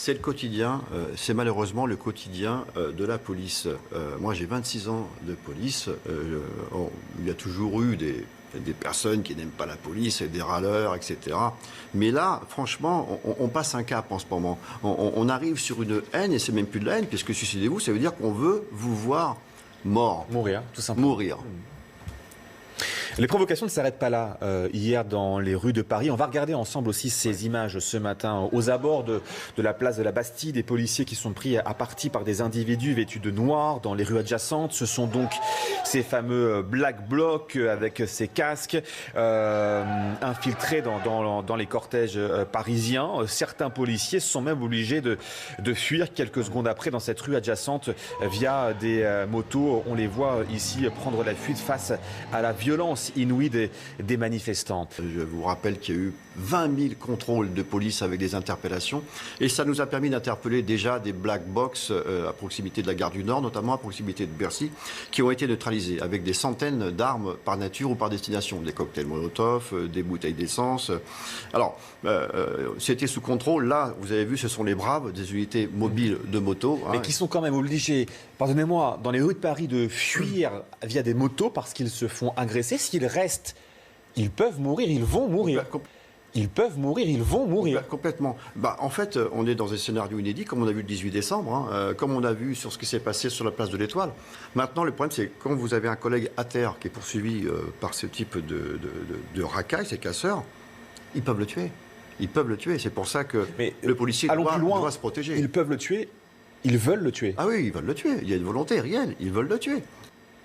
C'est le quotidien, c'est malheureusement le quotidien de la police. Moi, j'ai 26 ans de police. Il y a toujours eu des personnes qui n'aiment pas la police, et des râleurs, etc. Mais là, franchement, on passe un cap en ce moment. On arrive sur une haine, et c'est même plus de la haine, puisque suicidez-vous, ça veut dire qu'on veut vous voir mort. Mourir, tout simplement. Mourir. Les provocations ne s'arrêtent pas là. Hier, dans les rues de Paris, on va regarder ensemble aussi ces images ce matin. Aux abords de la place de la Bastille, des policiers qui sont pris à partie par des individus vêtus de noir dans les rues adjacentes. Ce sont donc ces fameux Black Blocs avec ces casques infiltrés dans les cortèges parisiens. Certains policiers sont même obligés de fuir quelques secondes après dans cette rue adjacente via des motos. On les voit ici prendre la fuite face à la violence inouïe des manifestants. Je vous rappelle qu'il y a eu 20 000 contrôles de police avec des interpellations et ça nous a permis d'interpeller déjà des black box à proximité de la gare du Nord, notamment à proximité de Bercy, qui ont été neutralisés avec des centaines d'armes par nature ou par destination, des cocktails Molotov, des bouteilles d'essence. Alors, c'était sous contrôle. Là, vous avez vu, ce sont les braves, des unités mobiles de moto. Mais qui sont quand même obligés, pardonnez-moi, dans les rues de Paris de fuir via des motos parce qu'ils se font agresser. S'ils restent, ils peuvent mourir, ils vont mourir. Ils peuvent mourir, ils vont mourir. Complètement. En fait, on est dans un scénario inédit, comme on a vu le 18 décembre, comme on a vu sur ce qui s'est passé sur la place de l'Étoile. Maintenant, le problème, c'est que quand vous avez un collègue à terre qui est poursuivi par ce type de racailles, ces casseurs, ils peuvent le tuer. Ils peuvent le tuer. C'est pour ça que le policier doit se protéger. Ils peuvent le tuer. Ils veulent le tuer. Ah oui, ils veulent le tuer. Il y a une volonté réelle. Ils veulent le tuer.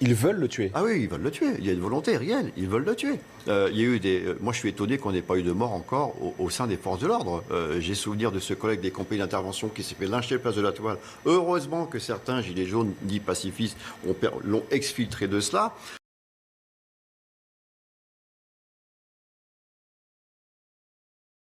Ils veulent le tuer. Ah oui, ils veulent le tuer. Il y a une volonté réelle. Ils veulent le tuer. Il y a eu moi, je suis étonné qu'on n'ait pas eu de mort encore au sein des forces de l'ordre. J'ai souvenir de ce collègue des compagnies d'intervention qui s'est fait lyncher place de la Toile. Heureusement que certains gilets jaunes, dits pacifistes, l'ont exfiltré de cela.